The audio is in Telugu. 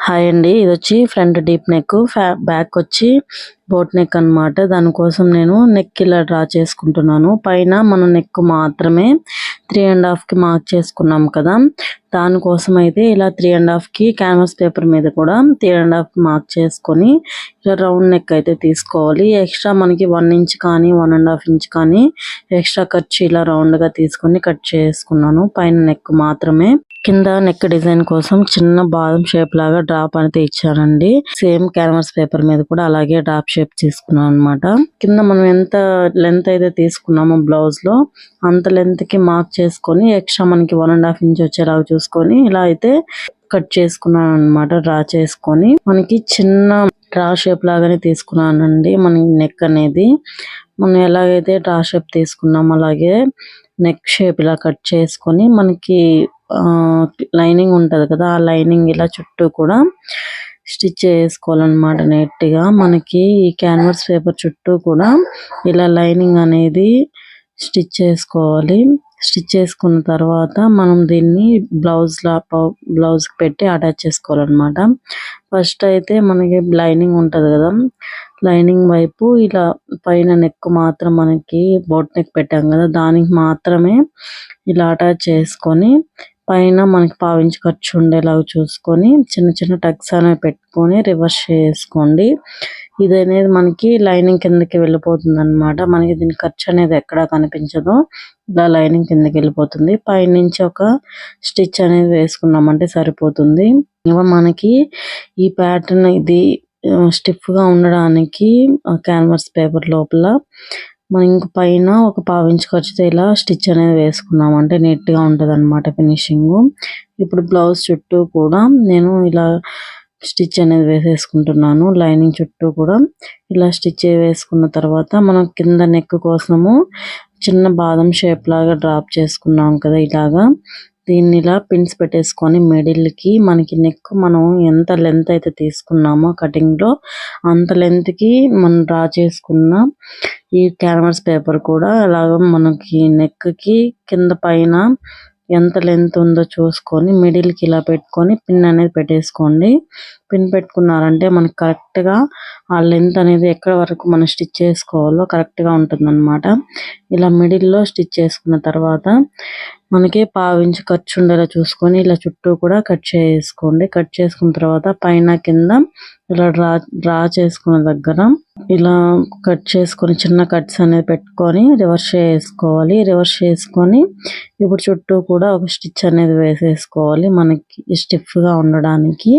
హాయ్ అండి. ఇదొచ్చి ఫ్రంట్ డీప్ నెక్, బ్యాక్ వచ్చి బోట్ నెక్ అన్నమాట. దానికోసం నేను నెక్ ఇలా డ్రా చేసుకుంటున్నాను. పైన మన నెక్ మాత్రమే 3.5కి మార్క్ చేసుకున్నాం కదా, దానికోసం అయితే ఇలా 3.5కి క్యాన్వాస్ పేపర్ మీద కూడా 3.5 మార్క్ చేసుకొని ఇలా రౌండ్ నెక్ అయితే తీసుకోవాలి. ఎక్స్ట్రా మనకి 1 ఇంచ్ కానీ 1.5 ఇంచ్ కానీ ఎక్స్ట్రా ఖర్చు ఇలా రౌండ్ గా తీసుకొని కట్ చేసుకున్నాను. పైన నెక్ మాత్రమే. కింద నెక్ డిజైన్ కోసం చిన్న బాదం షేప్ లాగా డ్రాప్ అనేది ఇచ్చానండి. సేమ్ క్యాన్వాస్ పేపర్ మీద కూడా అలాగే డ్రాప్ షేప్ తీసుకున్నాం అనమాట. కింద మనం ఎంత లెంత్ అయితే తీసుకున్నామో బ్లౌజ్ లో అంత లెంత్ కి మార్క్ చేసుకొని ఎక్స్ట్రా మనకి 1.5 ఇంచ్ వచ్చేలాగా చూసుకొని ఇలా అయితే కట్ చేసుకున్నాను అనమాట. డ్రా చేసుకొని మనకి చిన్న డ్రా షేప్ లాగానే తీసుకున్నానండి. మనకి నెక్ అనేది మనం ఎలాగైతే డ్రా షేప్ తీసుకున్నాం అలాగే నెక్ షేప్ ఇలా కట్ చేసుకొని మనకి లైనింగ్ ఉంటది కదా, ఆ లైనింగ్ ఇలా చుట్టూ కూడా స్టిచ్ చేసుకోవాలన్నమాట. నీట్ గా మనకి ఈ క్యాన్వాస్ పేపర్ చుట్టూ కూడా ఇలా లైనింగ్ అనేది స్టిచ్ చేసుకోవాలి. స్టిచ్ చేసుకున్న తర్వాత మనం దీన్ని బ్లౌజ్ పెట్టి అటాచ్ చేసుకోవాలన్నమాట. ఫస్ట్ అయితే మనకి లైనింగ్ ఉంటది కదా, లైనింగ్ వైపు ఇలా పైన నెక్ మాత్రం మనకి బోట్ నెక్ పెట్టాం కదా, దానికి మాత్రమే ఇలా అటాచ్ చేసుకొని పైన మనకి 1/2 ఇంచ్ ఖర్చు ఉండేలాగా చూసుకొని చిన్న చిన్న టక్స్ అనేవి పెట్టుకొని రివర్స్ చేసుకోండి. ఇది అనేది మనకి లైనింగ్ కిందకి వెళ్ళిపోతుంది అనమాట. మనకి దీని ఖర్చు అనేది ఎక్కడా కనిపించదు. ఇలా లైనింగ్ కిందకి వెళ్ళిపోతుంది. పైనుంచి ఒక స్టిచ్ అనేది వేసుకున్నామంటే సరిపోతుంది. మనకి ఈ ప్యాటర్న్ ఇది స్టిఫ్ గా ఉండడానికి క్యాన్వాస్ పేపర్ లోపల మనం ఇంక పైన ఒక 1/2 ఇంచ్ ఖర్చుతో ఇలా స్టిచ్ అనేది వేసుకున్నామంటే నీట్ గా ఉంటది అనమాట ఫినిషింగ్. ఇప్పుడు బ్లౌజ్ చుట్టూ కూడా నేను ఇలా స్టిచ్ అనేది వేసేసుకుంటున్నాను. లైనింగ్ చుట్టూ కూడా ఇలా స్టిచ్ వేసుకున్న తర్వాత మనం కింద నెక్ కోసము చిన్న బాదం షేప్ లాగా డ్రాప్ చేసుకున్నాం కదా, ఇలాగా దీన్ని ఇలా పిన్స్ పెట్టేసుకొని మిడిల్ కి మనకి నెక్ మనం ఎంత లెంత్ అయితే తీసుకున్నామో కటింగ్ లో అంత లెంత్ కి మనం డ్రా చేసుకున్న ఈ క్యాన్వాస్ పేపర్ కూడా అలాగ మనకి నెక్ కి కింద పైన ఎంత లెంత్ ఉందో చూసుకొని మిడిల్ కి ఇలా పెట్టుకొని పిన్ అనేది పెట్టేసుకోండి. పిన్ పెట్టుకున్నారంటే మనకి కరెక్ట్ గా ఆ లెంత్ అనేది ఎక్కడ వరకు మనం స్టిచ్ చేసుకోవాలో కరెక్ట్ గా ఉంటుంది అనమాట. ఇలా మిడిల్ లో స్టిచ్ చేసుకున్న తర్వాత మనకి 1/2 ఇంచ్ ఖర్చు ఉండేలా చూసుకొని ఇలా చుట్టూ కూడా కట్ చేసుకోండి. కట్ చేసుకున్న తర్వాత పైన కింద ఇలా డ్రా చేసుకున్న దగ్గర ఇలా కట్ చేసుకొని చిన్న కట్స్ అనేది పెట్టుకొని రివర్స్ చేసుకోవాలి. రివర్స్ చేసుకొని ఇప్పుడు చుట్టూ కూడా ఒక స్టిచ్ అనేది వేసేసుకోవాలి మనకి స్టిఫ్ గా ఉండడానికి.